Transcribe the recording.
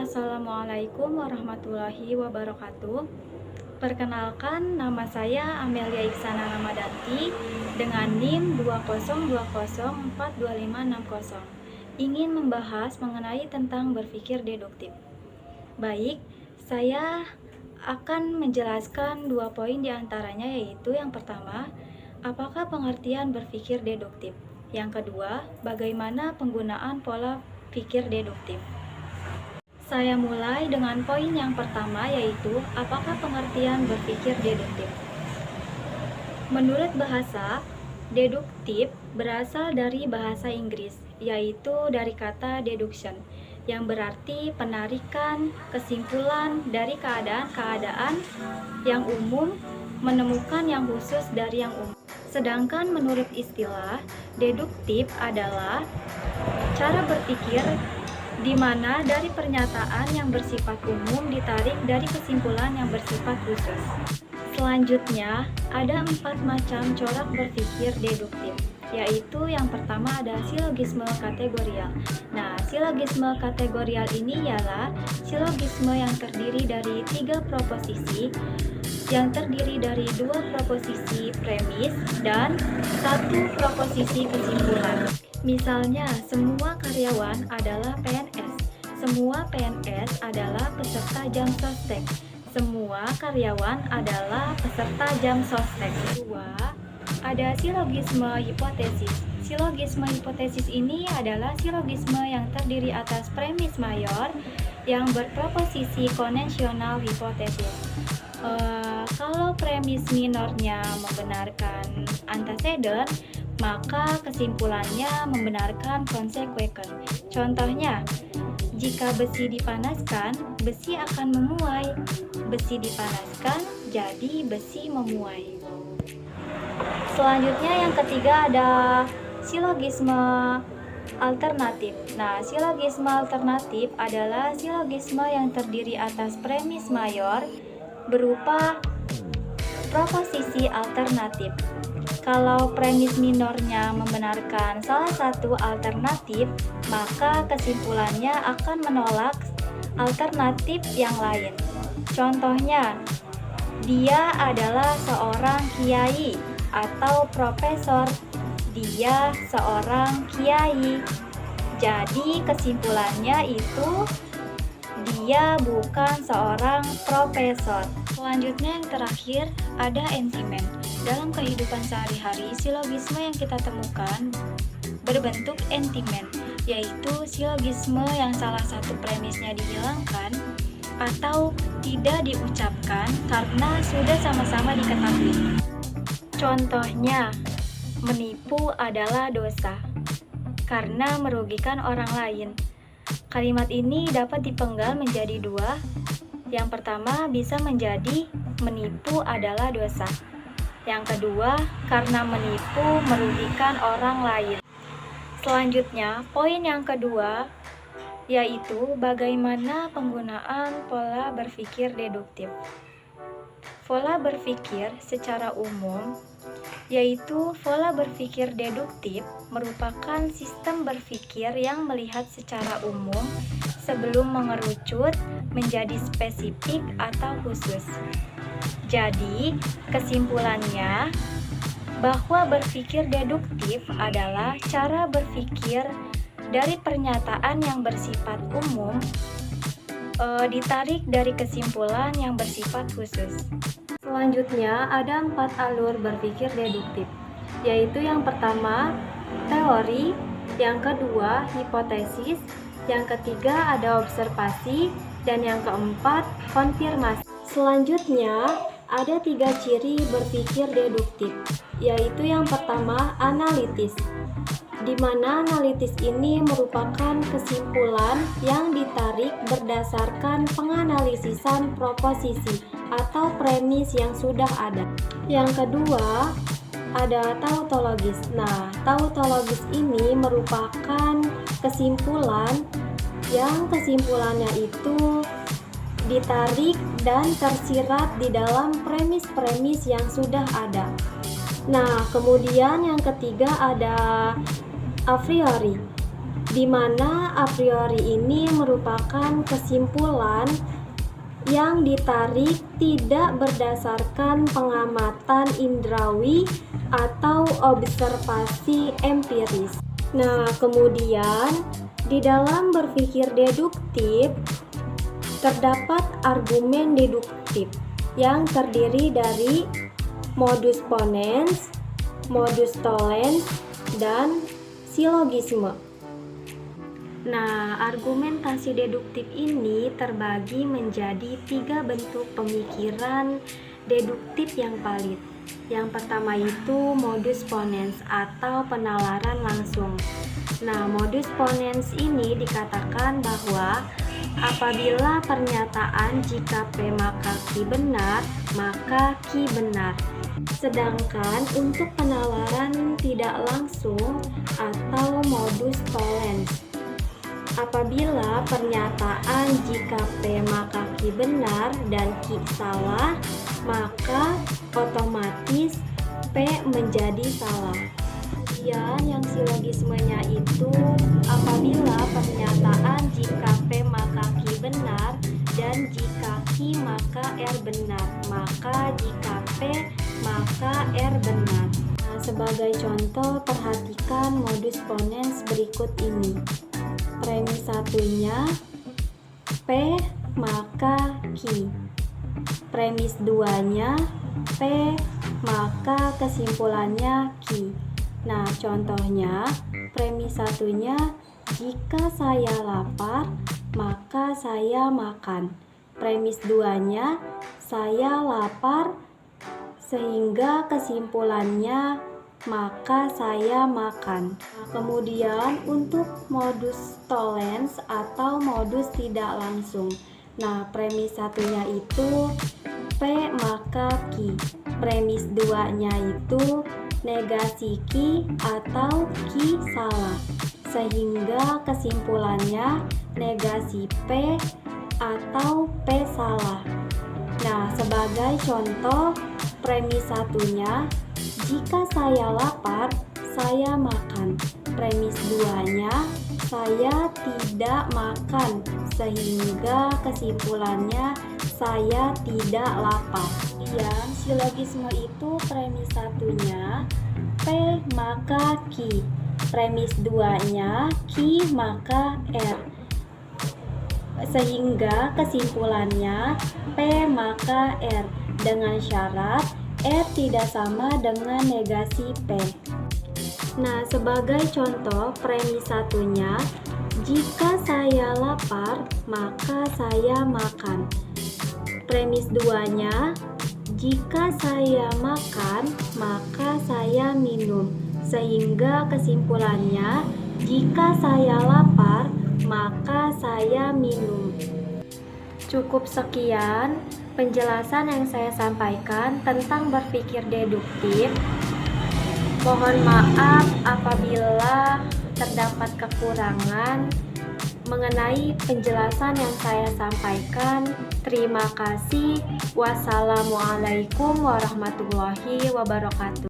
Assalamualaikum warahmatullahi wabarakatuh. Perkenalkan, nama saya Amelia Iksana Ramadanti dengan NIM 202042560. Ingin membahas mengenai tentang berpikir deduktif. Baik, saya akan menjelaskan dua poin diantaranya, yaitu yang pertama, apakah pengertian berpikir deduktif? Yang kedua, bagaimana penggunaan pola pikir deduktif? Saya mulai dengan poin yang pertama, yaitu apakah pengertian berpikir deduktif. Menurut bahasa, deduktif berasal dari bahasa Inggris, yaitu dari kata deduction, yang berarti penarikan kesimpulan dari keadaan-keadaan yang umum, menemukan yang khusus dari yang umum. Sedangkan menurut istilah, deduktif adalah cara berpikir di mana dari pernyataan yang bersifat umum ditarik dari kesimpulan yang bersifat khusus. Selanjutnya, ada 4 macam corak berpikir deduktif, yaitu yang pertama ada silogisme kategorial. Nah, silogisme kategorial ini ialah silogisme yang terdiri dari 3 proposisi, yang terdiri dari 2 proposisi premis dan 1 proposisi kesimpulan. Misalnya, semua karyawan adalah PNS. Semua PNS adalah peserta jam sostek. Semua karyawan adalah peserta jam sostek. Kedua, ada silogisme hipotesis. Silogisme hipotesis ini adalah silogisme yang terdiri atas premis mayor yang berproposisi konvensional hipotesis. Kalau premis minornya membenarkan antecedent, maka kesimpulannya membenarkan konsekuensi. Contohnya, jika besi dipanaskan, besi akan memuai. Besi dipanaskan, jadi besi memuai. Selanjutnya yang ketiga ada silogisme alternatif. Nah, silogisme alternatif adalah silogisme yang terdiri atas premis mayor berupa proposisi alternatif. Kalau premis minornya membenarkan salah satu alternatif, maka kesimpulannya akan menolak alternatif yang lain. Contohnya, dia adalah seorang kiai atau profesor. Dia seorang kiai. Jadi kesimpulannya itu dia bukan seorang profesor. Selanjutnya yang terakhir ada entimen. Dalam kehidupan sehari-hari, silogisme yang kita temukan berbentuk entimen, yaitu silogisme yang salah satu premisnya dihilangkan atau tidak diucapkan karena sudah sama-sama diketahui. Contohnya, menipu adalah dosa karena merugikan orang lain. Kalimat ini dapat dipenggal menjadi dua. Yang pertama bisa menjadi menipu adalah dosa. Yang kedua, karena menipu merugikan orang lain. Selanjutnya, poin yang kedua yaitu bagaimana penggunaan pola berpikir deduktif. Pola berpikir secara umum yaitu pola berpikir deduktif merupakan sistem berpikir yang melihat secara umum sebelum mengerucut menjadi spesifik atau khusus. Jadi, kesimpulannya bahwa berpikir deduktif adalah cara berpikir dari pernyataan yang bersifat umum ditarik dari kesimpulan yang bersifat khusus. Selanjutnya ada 4 alur berpikir deduktif, yaitu yang pertama teori, yang kedua hipotesis, yang ketiga ada observasi, dan yang keempat konfirmasi. Selanjutnya ada 3 ciri berpikir deduktif, yaitu yang pertama analitis, di mana analitis ini merupakan kesimpulan yang ditarik berdasarkan penganalisisan proposisi atau premis yang sudah ada. Yang kedua, ada tautologis. Nah, tautologis ini merupakan kesimpulan yang kesimpulannya itu ditarik dan tersirat di dalam premis-premis yang sudah ada. Nah, kemudian yang ketiga ada a priori. di mana a priori ini merupakan kesimpulan yang ditarik tidak berdasarkan pengamatan indrawi atau observasi empiris. Nah, kemudian di dalam berpikir deduktif terdapat argumen deduktif yang terdiri dari modus ponens, modus tollens, dan silogisme. Nah, argumentasi deduktif ini terbagi menjadi 3 bentuk pemikiran deduktif yang valid. Yang pertama itu modus ponens atau penalaran langsung. Nah, modus ponens ini dikatakan bahwa apabila pernyataan jika P maka Q benar, maka Q benar. Sedangkan untuk penalaran tidak langsung atau modus tollens, apabila pernyataan jika P maka Q benar dan Q salah, maka otomatis P menjadi salah. Kemudian yang silogismenya itu apabila pernyataan jika P maka Q benar dan jika Q maka R benar, maka jika P maka R benar. Nah, sebagai contoh perhatikan modus ponens berikut ini. Premis satunya P maka Q. Premis duanya P maka kesimpulannya Q. Nah, contohnya premis satunya jika saya lapar maka saya makan. Premis duanya saya lapar sehingga kesimpulannya maka saya makan. Nah, kemudian untuk modus tollens atau modus tidak langsung. Nah, premis satunya itu P maka Q. Premis duanya itu negasi Q atau Q salah, sehingga kesimpulannya negasi P atau P salah. Nah, sebagai contoh premis satunya jika saya lapar, saya makan. Premis duanya, saya tidak makan, sehingga kesimpulannya saya tidak lapar. Kemudian silogisme itu premis satunya P maka Q. Premis duanya Q maka R, sehingga kesimpulannya P maka R dengan syarat R tidak sama dengan negasi P. Nah, sebagai contoh premis satunya jika saya lapar maka saya makan. Premis duanya jika saya makan maka saya minum, sehingga kesimpulannya jika saya lapar maka saya minum. Cukup sekian penjelasan yang saya sampaikan tentang berpikir deduktif. Mohon maaf apabila terdapat kekurangan mengenai penjelasan yang saya sampaikan. Terima kasih. Wassalamualaikum warahmatullahi wabarakatuh.